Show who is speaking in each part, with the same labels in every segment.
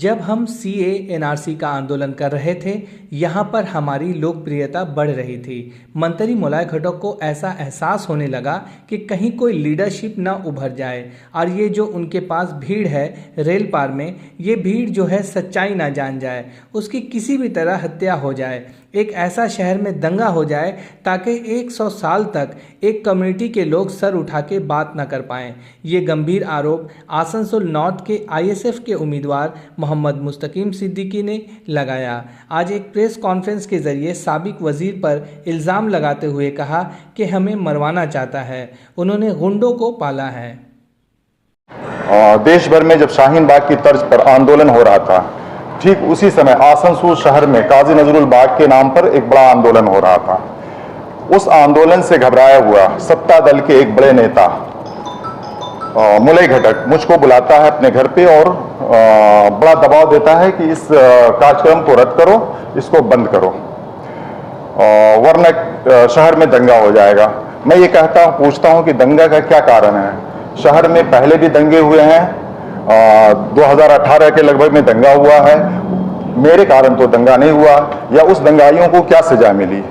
Speaker 1: जब हम CA NRC का आंदोलन कर रहे थे, यहाँ पर हमारी लोकप्रियता बढ़ रही थी। मंत्री मुलाय घटक को ऐसा एहसास होने लगा कि कहीं कोई लीडरशिप ना उभर जाए और ये जो उनके पास भीड़ है रेल पार में, ये भीड़ जो है सच्चाई ना जान जाए, उसकी किसी भी तरह हत्या हो जाए, एक ऐसा शहर में दंगा हो जाए ताकि 100 साल तक एक कम्युनिटी के लोग सर उठा के बात ना कर पाएं। ये गंभीर आरोप आसनसोल नॉर्थ के आईएसएफ के उम्मीदवार मोहम्मद मुस्तकीम सिद्दीकी ने लगाया। आज एक प्रेस कॉन्फ्रेंस के जरिए साबिक वजीर पर इल्ज़ाम लगाते हुए कहा कि हमें मरवाना चाहता है, उन्होंने गुंडों को पाला है।
Speaker 2: देश भर में जब शाहीन बाग की तर्ज पर आंदोलन हो रहा था, ठीक उसी समय आसनसोल शहर में काजी नजरुल बाग के नाम पर एक बड़ा आंदोलन हो रहा था। उस आंदोलन से घबराया हुआ सत्ता दल के एक बड़े नेता मुलाय घटक मुझको बुलाता है अपने घर पे और बड़ा दबाव देता है कि इस कार्यक्रम को रद्द करो, इसको बंद करो, वरना शहर में दंगा हो जाएगा। मैं ये पूछता हूँ कि दंगा का क्या कारण है? शहर में पहले भी दंगे हुए हैं, 2018 के लगभग में दंगा हुआ है, मेरे कारण तो दंगा नहीं हुआ, या उस दंगाइयों को क्या सजा मिली?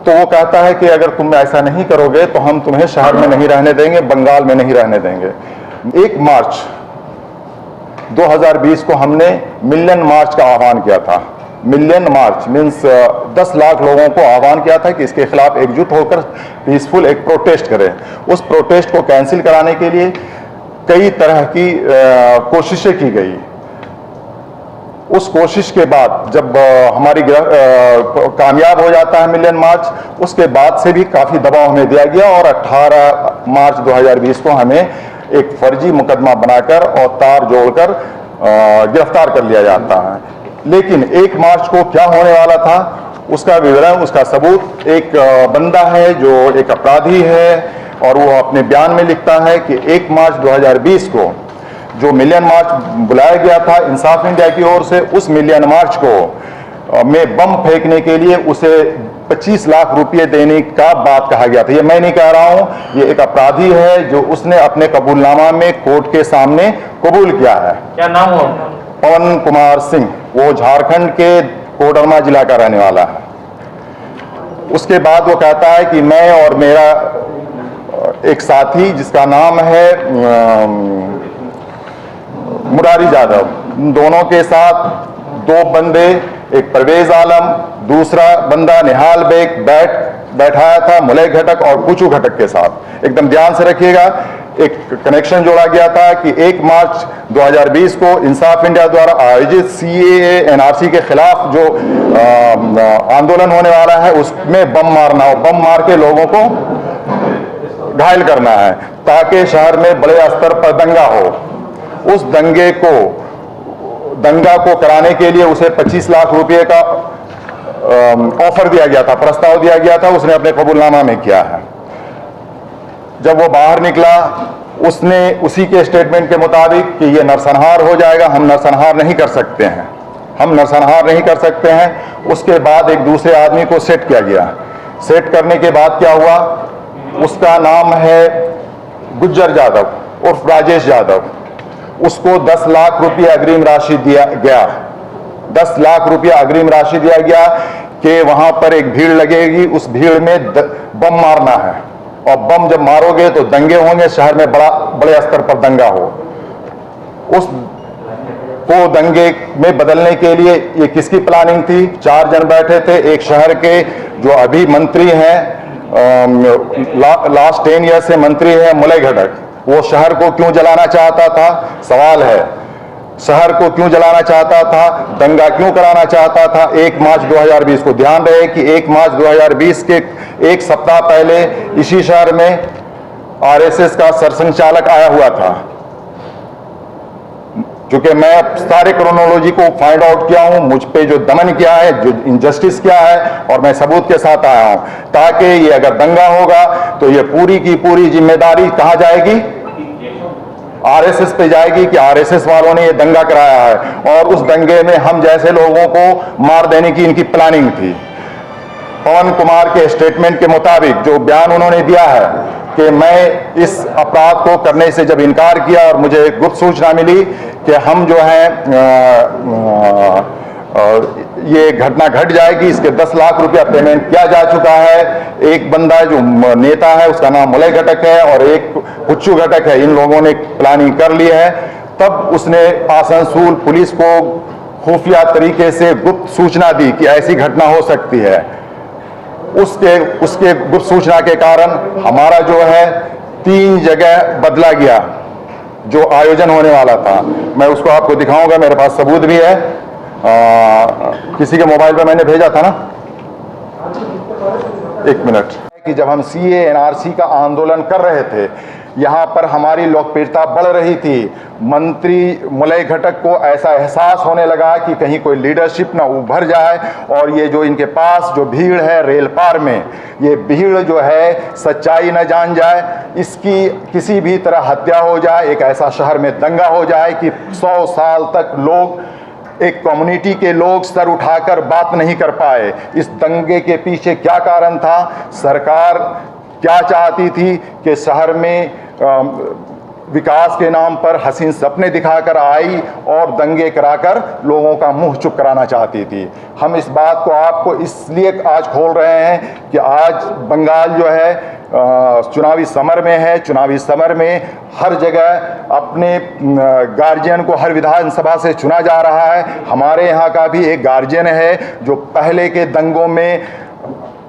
Speaker 2: तो वो कहता है कि अगर तुम ऐसा नहीं करोगे तो हम तुम्हें शहर में नहीं रहने देंगे, बंगाल में नहीं रहने देंगे। 1 मार्च 2020 को हमने मिलियन मार्च का आह्वान किया था। मिलियन मार्च मीन्स 10 लाख लोगों को आह्वान किया था कि इसके खिलाफ एकजुट होकर पीसफुल एक प्रोटेस्ट करें। उस प्रोटेस्ट को कैंसिल कराने के लिए कई तरह की कोशिशें की गई। उस कोशिश के बाद जब हमारी कामयाब हो जाता है मिलियन मार्च, उसके बाद से भी काफ़ी दबाव हमें दिया गया और 18 मार्च 2020 को हमें एक फर्जी मुकदमा बनाकर और तार जोड़कर गिरफ्तार कर लिया जाता है। लेकिन 1 मार्च को क्या होने वाला था, उसका विवरण, उसका सबूत एक बंदा है जो एक अपराधी है, और वो अपने बयान में लिखता है कि 1 मार्च 2020 को जो मिलियन मार्च बुलाया गया था इंसाफ इंडिया की ओर से, उस मिलियन मार्च को में बम फेंकने के लिए उसे 25 लाख रुपए देने का बात कहा गया था। ये मैं नहीं कह रहा हूं, ये एक अपराधी है जो उसने अपने कबूलनामा में कोर्ट के सामने कबूल किया है।
Speaker 3: क्या नाम हो?
Speaker 2: पवन कुमार सिंह। वो झारखंड के कोडरमा जिला का रहने वाला है। उसके बाद वो कहता है कि मैं और मेरा एक साथी जिसका नाम है मुरारी यादव, दोनों के साथ 2 बंदे, एक परवेज आलम, दूसरा बंदा निहाल बेग बैठाया था मुलाय घटक और कुचू घटक के साथ। एकदम ध्यान से रखिएगा, एक कनेक्शन जोड़ा गया था कि 1 मार्च 2020 को इंसाफ इंडिया द्वारा आयोजित सीएए एनआरसी के खिलाफ जो आंदोलन होने वाला है उसमें बम मारना हो, बम मार के लोगों को घायल करना है ताकि शहर में बड़े स्तर पर दंगा हो। उस दंगा को कराने के लिए उसे 25 लाख रुपए का ऑफर दिया गया था, प्रस्ताव दिया गया था, उसने अपने कबूलनामा में किया है। जब वो बाहर निकला, उसने उसी के स्टेटमेंट के मुताबिक कि ये नरसंहार हो जाएगा, हम नरसंहार नहीं कर सकते हैं, हम नरसंहार नहीं कर सकते हैं। उसके बाद एक दूसरे आदमी को सेट किया गया। सेट करने के बाद क्या हुआ, उसका नाम है गुज्जर यादव उर्फ राजेश यादव। उसको 10 लाख रुपये अग्रिम राशि दिया गया। 10 लाख रुपया अग्रिम राशि दिया गया कि वहां पर एक भीड़ लगेगी, उस भीड़ में बम मारना है, और बम जब मारोगे तो दंगे होंगे, शहर में बड़े स्तर पर दंगा हो। उस को दंगे में बदलने के लिए ये किसकी प्लानिंग थी? 4 जन बैठे थे। एक शहर के जो अभी मंत्री हैं, लास्ट 10 ईयर से मंत्री है मुलाय घटक, वो शहर को क्यों जलाना चाहता था? सवाल है, शहर को क्यों जलाना चाहता था, दंगा क्यों कराना चाहता था? 1 मार्च 2020 को ध्यान रहे कि 1 मार्च 2020 के 1 सप्ताह पहले इसी शहर में आरएसएस का सरसंघचालक आया हुआ था। क्योंकि मैं सारे क्रोनोलॉजी को फाइंड आउट किया हूं, मुझ पे जो दमन किया है, जो इनजस्टिस किया है, और मैं सबूत के साथ आया हूं, ताकि ये अगर दंगा होगा तो ये पूरी की पूरी जिम्मेदारी कहां जाएगी? आरएसएस पे जाएगी कि आरएसएस वालों ने ये दंगा कराया है, और उस दंगे में हम जैसे लोगों को मार देने की इनकी प्लानिंग थी। पवन कुमार के स्टेटमेंट के मुताबिक जो बयान उन्होंने दिया है कि मैं इस अपराध को करने से जब इनकार किया और मुझे गुप्त सूचना मिली कि हम जो है ये घटना घट जाएगी, इसके 10 लाख रुपया पेमेंट किया जा चुका है। एक बंदा जो नेता है उसका नाम मलय घटक है और एक पुच्चू घटक है, इन लोगों ने प्लानिंग कर ली है। तब उसने आसनसोल पुलिस को खुफिया तरीके से गुप्त सूचना दी कि ऐसी घटना हो सकती है। उसके गुप्त सूचना के कारण हमारा जो है 3 जगह बदला गया जो आयोजन होने वाला था। मैं उसको आपको दिखाऊंगा, मेरे पास सबूत भी है। किसी के मोबाइल पे मैंने भेजा था ना, 1 मिनट, कि जब हम CAA NRC का आंदोलन कर रहे थे, यहाँ पर हमारी लोकप्रियता बढ़ रही थी। मंत्री मलय घटक को ऐसा एहसास होने लगा कि कहीं कोई लीडरशिप ना उभर जाए और ये जो इनके पास जो भीड़ है रेल पार में, ये भीड़ जो है सच्चाई न जान जाए, इसकी किसी भी तरह हत्या हो जाए, एक ऐसा शहर में दंगा हो जाए कि 100 साल तक लोग, एक कम्युनिटी के लोग सर उठाकर बात नहीं कर पाए। इस दंगे के पीछे क्या कारण था? सरकार क्या चाहती थी कि शहर में विकास के नाम पर हसीन सपने दिखाकर आई और दंगे कराकर लोगों का मुंह चुप कराना चाहती थी। हम इस बात को आपको इसलिए आज खोल रहे हैं कि आज बंगाल जो है चुनावी समर में है। चुनावी समर में हर जगह अपने गार्जियन को हर विधानसभा से चुना जा रहा है। हमारे यहाँ का भी एक गार्जियन है जो पहले के दंगों में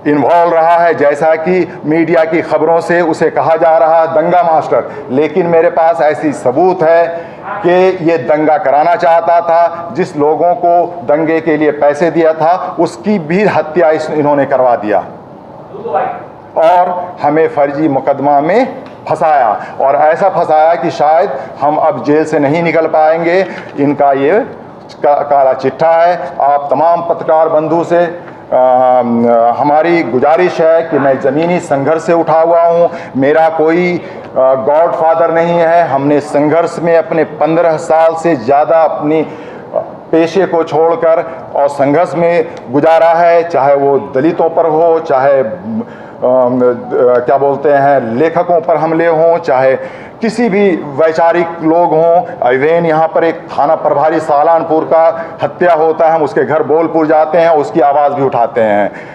Speaker 2: इन्वॉल्व रहा है, जैसा कि मीडिया की खबरों से उसे कहा जा रहा है दंगा मास्टर। लेकिन मेरे पास ऐसी सबूत है कि ये दंगा कराना चाहता था। जिस लोगों को दंगे के लिए पैसे दिया था उसकी भी हत्या इन्होंने करवा दिया और हमें फर्जी मुकदमा में फंसाया, और ऐसा फंसाया कि शायद हम अब जेल से नहीं निकल पाएंगे। इनका ये काला चिट्ठा है। आप तमाम पत्रकार बंधु से हमारी गुजारिश है कि मैं ज़मीनी संघर्ष से उठा हुआ हूँ, मेरा कोई गॉडफादर नहीं है। हमने संघर्ष में अपने 15 साल से ज़्यादा अपनी पेशे को छोड़कर और संघर्ष में गुजारा है, चाहे वो दलितों पर हो, चाहे क्या बोलते हैं लेखकों पर हमले हों, चाहे किसी भी वैचारिक लोग हों। इवेन यहाँ पर एक थाना प्रभारी सालानपुर का हत्या होता है, हम उसके घर बोलपुर जाते हैं, उसकी आवाज़ भी उठाते हैं।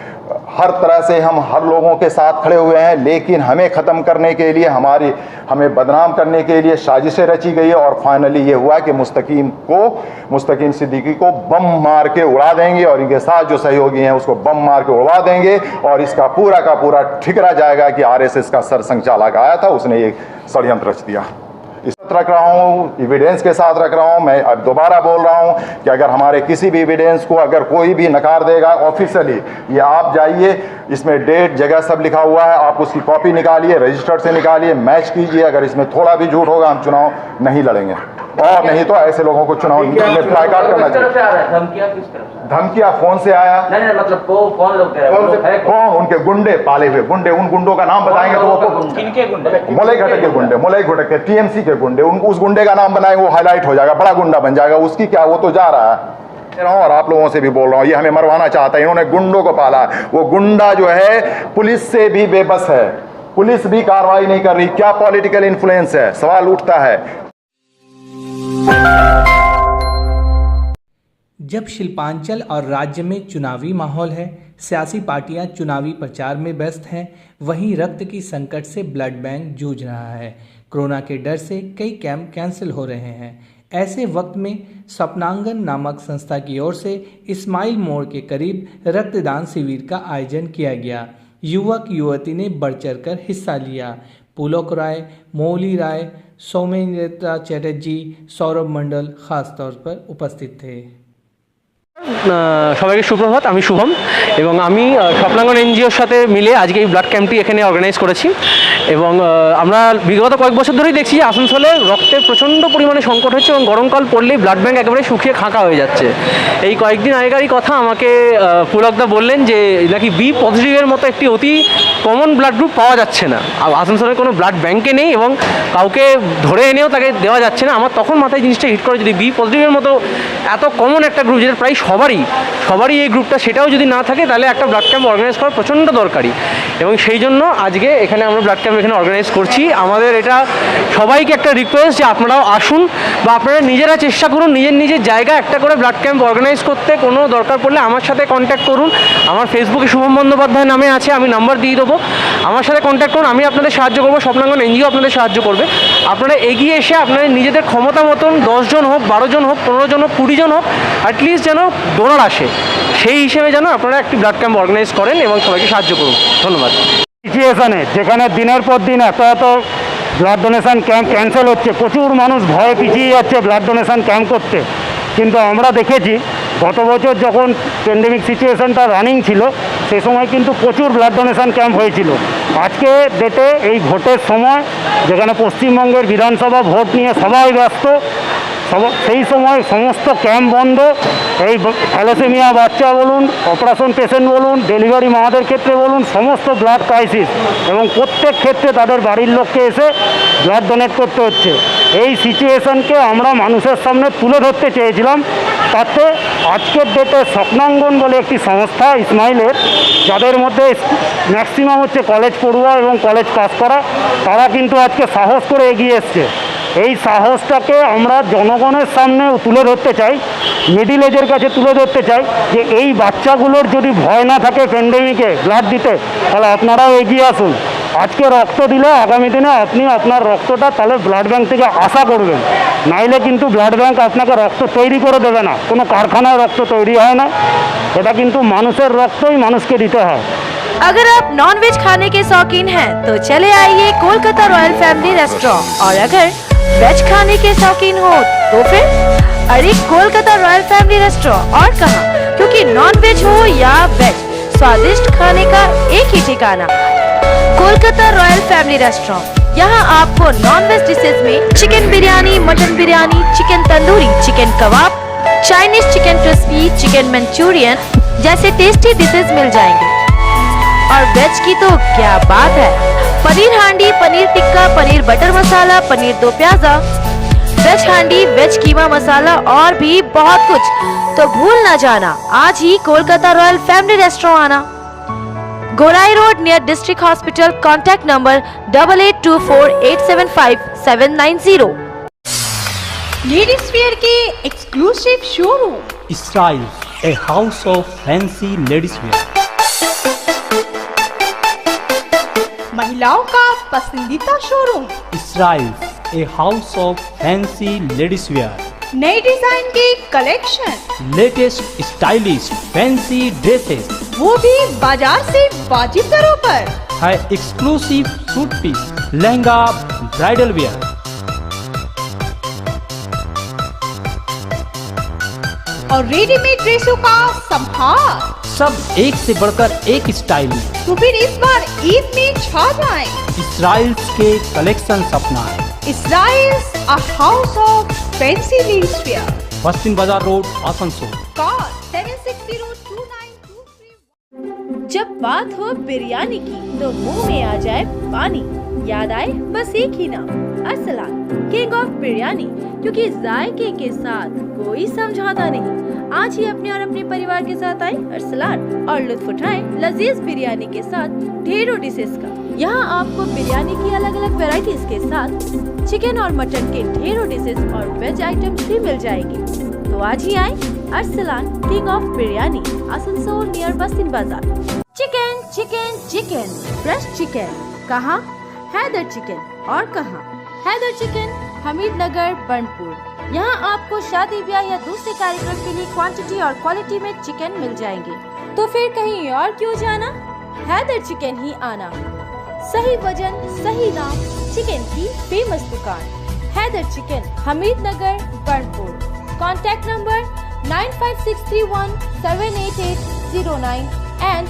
Speaker 2: हर तरह से हम हर लोगों के साथ खड़े हुए हैं, लेकिन हमें ख़त्म करने के लिए, हमें बदनाम करने के लिए साजिशें रची गई और फाइनली ये हुआ कि मुस्तकीम सिद्दीकी को बम मार के उड़ा देंगे और इनके साथ जो सहयोगी हैं उसको बम मार के उड़वा देंगे और इसका पूरा का पूरा ठिकरा जाएगा कि RSS का सरसंघचालक आया था, उसने ये षड्यंत्र रच दिया। इस रख रहा हूँ, एविडेंस के साथ रख रहा हूँ। मैं अब दोबारा बोल रहा हूँ कि अगर हमारे किसी भी एविडेंस को अगर कोई भी नकार देगा ऑफिशियली, ये आप जाइए, इसमें डेट जगह सब लिखा हुआ है, आप उसकी कॉपी निकालिए, रजिस्टर्ड से निकालिए, मैच कीजिए। अगर इसमें थोड़ा भी झूठ होगा हम चुनाव नहीं लड़ेंगे, और नहीं तो ऐसे लोगों को चुनाव में बायकॉट करना चाहिए। धमकियां फोन से आया?
Speaker 3: नहीं मतलब कौन लोग
Speaker 2: कौन? उनके गुंडे, पाले हुए गुंडे। उन गुंडों का नाम बताएंगे तो वो
Speaker 3: किनके गुंडे?
Speaker 2: मलय घटक के गुंडे, मलय घटक के TMC के गुंडे। उस गुंडे का नाम बनाएंगे, वो हाईलाइट हो जाएगा, बड़ा गुंडा बन जाएगा। उसकी क्या, वो तो जा रहा है। और आप लोगों से भी बोल रहा हूँ, ये हमें मरवाना चाहता है। इन्होंने गुंडों को पाला। वो गुंडा जो है पुलिस से भी बेबस है, पुलिस भी कार्रवाई नहीं कर रही। क्या पॉलिटिकल इन्फ्लुएंस है? सवाल उठता है।
Speaker 1: जब शिल्पांचल और राज्य में चुनावी माहौल है, सियासी पार्टियां चुनावी प्रचार में व्यस्त हैं, वहीं रक्त की संकट से ब्लड बैंक जूझ रहा है। कोरोना के डर से कई कैंप कैंसिल हो रहे हैं। ऐसे वक्त में स्वप्नांगन नामक संस्था की ओर से इस्माइल मोड़ के करीब रक्तदान शिविर का आयोजन किया गया। युवक युवती ने बढ़ चढ़कर हिस्सा लिया। पुलक राय, मौली राय, सौमेन्द्र चैटर्जी, सौरभ मंडल खास तौर पर उपस्थित थे।
Speaker 4: সবাইকে সুপ্রভাত। আমি শুভম এবং আমি স্বপ্নাঙ্গন NGOর সাথে মিলে আজকে এই ব্লাড ক্যাম্পটি এখানে অর্গানাইজ করেছি। এবং আমরা বিগত কয়েক বছর ধরেই দেখছি যে আসানসোলে রক্তের প্রচণ্ড পরিমাণে সংকট হচ্ছে এবং গরমকাল পড়লেই ব্লাড ব্যাঙ্ক একেবারে শুকিয়ে খাঁকা হয়ে যাচ্ছে। এই কয়েকদিন আগেকারই কথা আমাকে পুলকদা বললেন যে নাকি বি পজিটিভের মতো একটি অতি কমন ব্লাড গ্রুপ পাওয়া যাচ্ছে না, আসানসোলের কোনো ব্লাড ব্যাঙ্কে নেই এবং কাউকে ধরে এনেও তাকে দেওয়া যাচ্ছে না। আমার তখন মাথায় জিনিসটা হিট করে, যদি বি পজিটিভের মতো এত কমন একটা গ্রুপ যেটা প্রায় সবারই এই গ্রুপটা, সেটাও যদি না থাকে তাহলে একটা ব্লাড ক্যাম্প অর্গানাইজ করা প্রচণ্ড দরকারি। এবং সেই জন্য আজকে এখানে আমরা ব্লাড ক্যাম্প এখানে অর্গানাইজ করছি। আমাদের এটা সবাইকে একটা রিকোয়েস্ট যে আপনারাও আসুন, বা আপনারা নিজেরা চেষ্টা করুন নিজের জায়গায় একটা করে ব্লাড ক্যাম্প অর্গানাইজ করতে। কোনো দরকার পড়লে আমার সাথে কন্ট্যাক্ট করুন। আমার ফেসবুকে শুভম বন্দ্যোপাধ্যায় নামে আছে, আমি নাম্বার দিয়ে দেবো, আমার সাথে কন্ট্যাক্ট করুন, আমি আপনাদের সাহায্য করবো, স্বপ্নাঙ্গন এনজিও আপনাদের সাহায্য করবে। আপনারা এগিয়ে এসে আপনারা নিজেদের ক্ষমতা মতন 10 জন হোক, 12 জন হোক, 15 জন হোক, 20 জন হোক, অ্যাটলিস্ট যেন ডোনার আসে, সেই হিসেবে যেন আপনারা একটি ব্লাড ক্যাম্প অর্গানাইজ করেন এবং সবাইকে সাহায্য করুন। ধন্যবাদ।
Speaker 3: সিচুয়েশানে যেখানে দিনের পর দিন এত ব্লাড ডোনেশন ক্যাম্প ক্যান্সেল হচ্ছে, প্রচুর মানুষ ভয়ে পিছিয়ে যাচ্ছে ব্লাড ডোনেশন ক্যাম্প করতে, কিন্তু আমরা দেখেছি গত বছর যখন প্যান্ডেমিক সিচুয়েশনটা রানিং ছিল সেই সময় কিন্তু প্রচুর ব্লাড ডোনেশন ক্যাম্প হয়েছিল। আজকে ডেটে এই ভোটের সময় যেখানে পশ্চিমবঙ্গের বিধানসভা ভোট নিয়ে সবাই ব্যস্ত, সেই সময় সমস্ত ক্যাম্প বন্ধ। এই থ্যালাসেমিয়া বাচ্চা বলুন, অপারেশন পেশেন্ট বলুন, ডেলিভারি মাদের ক্ষেত্রে বলুন, সমস্ত ব্লাড ক্রাইসিস, এবং প্রত্যেক ক্ষেত্রে তাদের বাড়ির লোককে এসে ব্লাড ডোনেট করতে হচ্ছে। এই সিচুয়েশনকে আমরা মানুষের সামনে তুলে ধরতে চেয়েছিলাম। তাতে আজকের ডেটে স্বপ্নাঙ্গন বলে একটি সংস্থা ইসমাইলের, যাদের মধ্যে ম্যাক্সিমাম হচ্ছে কলেজ পড়ুয়া এবং কলেজ পাস করা, তারা কিন্তু আজকে সাহস করে এগিয়ে এসছে। এই সাহসটাকে আমরা জনগণের সামনে তুলে ধরতে চাই, মিডিল এজের কাছে তুলে ধরতে চাই যে এই বাচ্চাগুলোর যদি ভয় না থাকে প্যান্ডেমিকে ব্লাড দিতে, তাহলে আপনারাও এগিয়ে আসুন। আজকে রক্ত দিলে আগামী দিনে আপনি আপনার রক্তটা তাহলে ব্লাড ব্যাঙ্ক থেকে আশা করবেন, নাইলে কিন্তু ব্লাড ব্যাঙ্ক আপনাকে রক্ত তৈরি করে দেবে না। কোনো কারখানায় রক্ত তৈরি হয় না, এটা কিন্তু মানুষের রক্তই মানুষকে দিতে হয়।
Speaker 5: अगर आप नॉन वेज खाने के शौकीन हैं तो चले आइए कोलकाता रॉयल फैमिली रेस्टोरेंट, और अगर वेज खाने के शौकीन हो तो फिर अरे कोलकाता रॉयल फैमिली रेस्टोरेंट और कहां, क्योंकि नॉन वेज हो या वेज, स्वादिष्ट खाने का एक ही ठिकाना, कोलकाता रॉयल फैमिली रेस्टोरेंट। यहाँ आपको नॉन वेज डिशेज में chicken biryani, mutton biryani, chicken tandoori, chicken kebab, Chinese chicken crispy, chicken Manchurian जैसे टेस्टी डिशेज मिल जाएंगे। और वेज की तो क्या बात है, पनीर हांडी, पनीर टिक्का, पनीर बटर मसाला, पनीर दो प्याजा, वेज हांडी, वेज कीमा मसाला और भी बहुत कुछ। तो भूल ना जाना, आज ही कोलकाता रॉयल फैमिली रेस्टोरेंट आना। Gorai road near district hospital, contact number 8824875790।
Speaker 6: Ladies wear के exclusive showroom
Speaker 7: Styles, a house of fancy ladies wear.
Speaker 6: महिलाओं का पसंदीदा showroom,
Speaker 7: Styles, a house of fancy ladies wear.
Speaker 6: नए डिजाइन के collection,
Speaker 7: Latest stylish fancy dresses.
Speaker 6: वो भी बाजार से वाजिब दरों पर।
Speaker 7: है exclusive suit piece, lehenga, bridal wear.
Speaker 6: और रेडीमेड ड्रेसों का संभार।
Speaker 7: सब एक से बढ़कर एक स्टाइल में.
Speaker 6: तो फिर इस बार ईद में छा जाएं।
Speaker 7: Styles के कलेक्शन अपनाएं.
Speaker 6: Styles, a house of fancy ladies wear.
Speaker 7: पश्चिम बाजार रोड, आसनसोल.
Speaker 6: Call 76029223।
Speaker 5: जब बात हो बिरयानी की तो मुंह में आ जाए पानी, याद आए बस एक ही नाम, अरसलान, किंग ऑफ बिरयानी, क्योंकि जायके के साथ कोई समझौता नहीं। आज ही अपने और अपने परिवार के साथ आए अरसलान और लुत्फ उठाएं लजीज बिरयानी के साथ ढेरों डिशेस का। यहाँ आपको बिरयानी की अलग अलग वैरायटीज के साथ चिकन और मटन के ढेरों डिशेस और वेज आइटम्स भी मिल जाएंगे। तो आज ही आए Arsalan, king of biryani, Asansol near Bastin Bazar. Chicken chicken chicken, fresh chicken कहाँ? हैदर चिकन, और कहाँ? हैदर चिकन, हमीद नगर, बर्नपुर। यहाँ आपको शादी ब्याह या दूसरे कार्यक्रम के लिए क्वांटिटी और क्वालिटी में चिकन मिल जाएंगे। तो फिर कहीं और क्यों जाना, हैदर चिकन ही आना। सही वजन, सही दाम, चिकन की फेमस दुकान Haidar chicken, Hamid Nagar, Burnpur. Contact number 9563178809 and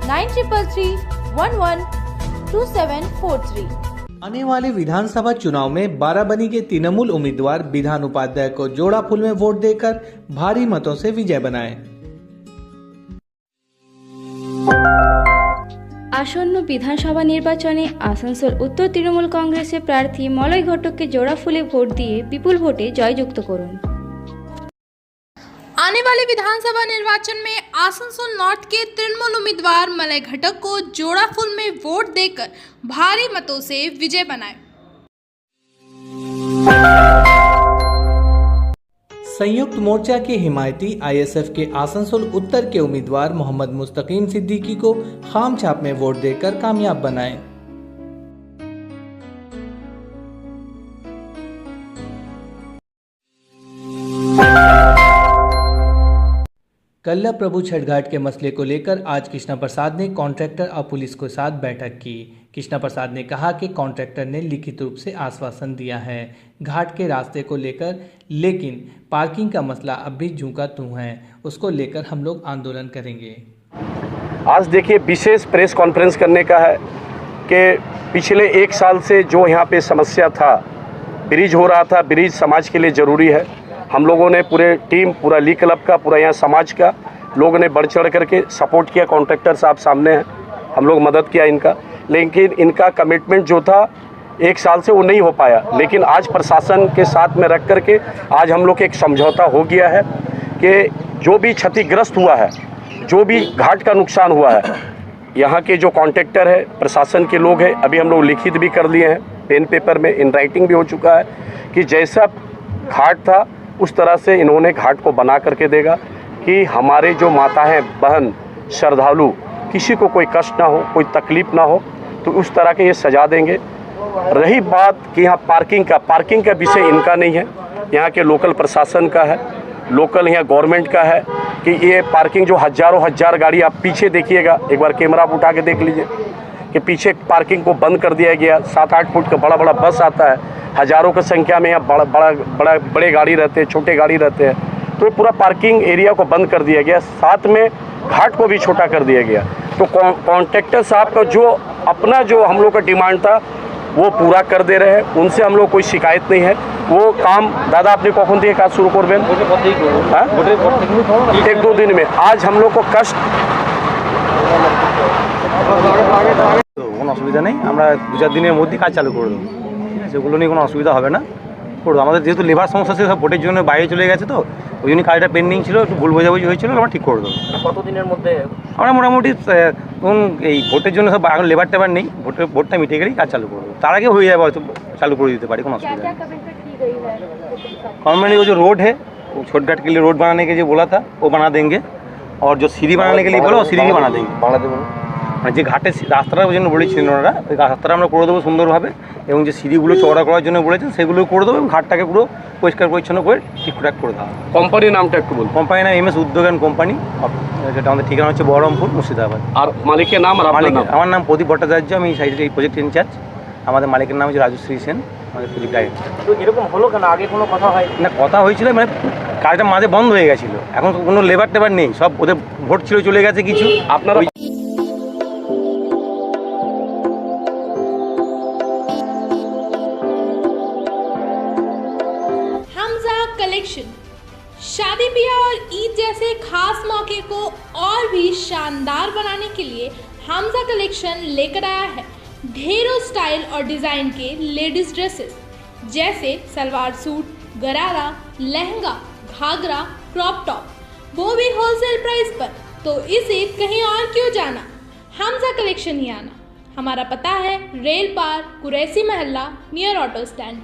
Speaker 5: 9333112743।
Speaker 1: आने वाले विधानसभा चुनाव में बाराबनी के तृणमूल उम्मीदवार विधान उपाध्याय को जोड़ा फूल में वोट देकर भारी मतों से विजय बनाएं।
Speaker 8: আসন্ন বিধানসভা নির্বাচনে আসানসোল উত্তর তৃণমূল কংগ্রেসের প্রার্থী মলয় ঘটককে জোড়া ফুলে ভোট দিয়ে বিপুল ভোটে জয়যুক্ত করুন।
Speaker 9: आने वाले विधानसभा निर्वाचन में आसनसोल नॉर्थ के तृणमूल उम्मीदवार मलय घटक को जोड़ा फूल में वोट देकर भारी मतों से विजय बनाए।
Speaker 1: संयुक्त मोर्चा के हिमायती आईएसएफ के आसनसोल उत्तर के उम्मीदवार मोहम्मद मुस्तकीम सिद्दीकी को खाम छाप में वोट देकर कामयाब बनाए। कल्ला प्रभु छठ घाट के मसले को लेकर आज कृष्णा प्रसाद ने कॉन्ट्रैक्टर और पुलिस के साथ बैठक की। कृष्णा प्रसाद ने कहा कि कॉन्ट्रैक्टर ने लिखित रूप से आश्वासन दिया है घाट के रास्ते को लेकर, लेकिन पार्किंग का मसला अब भी जूं का तूं है, उसको लेकर हम लोग आंदोलन करेंगे।
Speaker 10: आज देखिए विशेष प्रेस कॉन्फ्रेंस करने का है कि पिछले 1 साल से जो यहाँ पे समस्या था, ब्रिज हो रहा था, ब्रिज समाज के लिए ज़रूरी है। हम लोगों ने पूरे टीम, पूरा लीग क्लब का, पूरा यहाँ समाज का लोगों ने बढ़ चढ़ करके सपोर्ट किया। कॉन्ट्रैक्टर साहब सामने हैं, हम लोग मदद किया इनका, लेकिन इनका कमिटमेंट जो था 1 साल से वो नहीं हो पाया। लेकिन आज प्रशासन के साथ में रख करके आज हम लोग के एक समझौता हो गया है कि जो भी क्षतिग्रस्त हुआ है, जो भी घाट का नुकसान हुआ है, यहाँ के जो कॉन्ट्रैक्टर है, प्रशासन के लोग हैं, अभी हम लोग लिखित भी कर दिए हैं, पेन पेपर में इन राइटिंग भी हो चुका है कि जैसा घाट था उस तरह से इन्होंने घाट को बना करके देगा कि हमारे जो माता हैं, बहन, श्रद्धालु, किसी को कोई कष्ट ना हो, कोई तकलीफ़ ना हो, तो उस तरह के ये सजा देंगे। रही बात कि यहाँ पार्किंग का विषय इनका नहीं है, यहाँ के लोकल प्रशासन का है, लोकल यहाँ गवर्नमेंट का है कि ये पार्किंग जो हजार गाड़ी, आप पीछे देखिएगा, एक बार कैमरा आप उठा के देख लीजिए कि पीछे पार्किंग को बंद कर दिया गया। 7-8 फुट का बड़ा बस आता है, हज़ारों की संख्या में यहाँ बड़े गाड़ी रहते हैं, छोटे गाड़ी रहते हैं, तो ये पूरा पार्किंग एरिया को बंद कर दिया गया। साथ में घाट को भी छोटा कर दिया गया। तो कॉन्ट्रैक्टर साहब का जो अपना जो हम लोग का डिमांड था वो पूरा कर दे रहे हैं, उनसे हम लोग कोई शिकायत नहीं है। वो काम दादा अपने कौन दिए काज शुरू करबें 1-2 दिन में। आज हम लोग को कष्ट
Speaker 11: কোনো অসুবিধা নেই, আমরা 2-4 দিনের মধ্যে কাজ চালু করে দেবো, ঠিক আছে, ওগুলো নিয়ে কোনো অসুবিধা হবে না, করবো। আমাদের যেহেতু লেবার সমস্যা ছিল, সব ভোটের জন্য বাইরে চলে গেছে, তো ওই জন্য কাজটা পেন্ডিং ছিল, একটু ভুল বোঝাবুঝি হয়েছিল, আমরা ঠিক করে দেবো।
Speaker 4: কতদিনের মধ্যে?
Speaker 11: আমরা মোটামুটি ধরুন এই ভোটের জন্য সব এখন লেবার টেবার নেই, ভোটটা মিটে গেলেই কাজ চালু করবো, তার আগে হয়ে যাবে, হয়তো চালু করে দিতে পারি, কোনো অসুবিधा नहीं। गवर्नमेंट को जो रोड है, वो छोट घाट के लिए रोड बनाने के लिए बोला था, वो बना देंगे, और जो सीढ़ी बनाने के लिए बोला वो सीढ़ी भी बना देंगे। মানে যে ঘাটের রাস্তাটার জন্য বলেছিলেন ওনারা, ওই রাস্তাটা আমরা করে দেবো সুন্দরভাবে, এবং যে সিঁড়িগুলো চওড়া করার জন্য বলেছেন সেগুলো করে দেবো, এবং ঘাটটাকে পুরো পরিষ্কার পরিচ্ছন্ন করে ঠিকঠাক করে দেওয়া।
Speaker 10: কোম্পানির নামটা একটু বলুন।
Speaker 11: কোম্পানির নাম MS উদ্যোগান কোম্পানি, যেটা আমাদের ঠিকানা হচ্ছে বহরমপুর, মুর্শিদাবাদ।
Speaker 10: আর মালিকের নাম?
Speaker 11: আমার নাম প্রদীপ ভট্টাচার্য, আমি এই প্রজেক্ট ইনচার্জ। আমাদের মালিকের নাম হচ্ছে রাজশ্রী সেন, আমাদের প্রজেক্ট ডাইরেক্টর।
Speaker 4: তো এরকম হলো কেন? আগে কোনো কথা হয়
Speaker 11: না? কথা হয়েছিল, মানে কাজটা মাঝে বন্ধ হয়ে গেছিলো, এখন কোনো লেবার টেবার নেই, সব ওদের ভোট ছিল চলে গেছে কিছু।
Speaker 10: আপনারা
Speaker 9: कलेक्शन शादी ब्याह और ईद जैसे खास मौके को और भी शानदार बनाने के लिए हमजा कलेक्शन लेकर आया है ढेरों स्टाइल और डिज़ाइन के लेडीज ड्रेसेस, जैसे सलवार सूट, गरारा, लहंगा, घाघरा, क्रॉप टॉप, वो भी होलसेल प्राइस पर। तो इसे कहीं और क्यों जाना, हमजा कलेक्शन ही आना। हमारा पता है रेल पार, कुरैसी महल्ला, नियर ऑटो स्टैंड।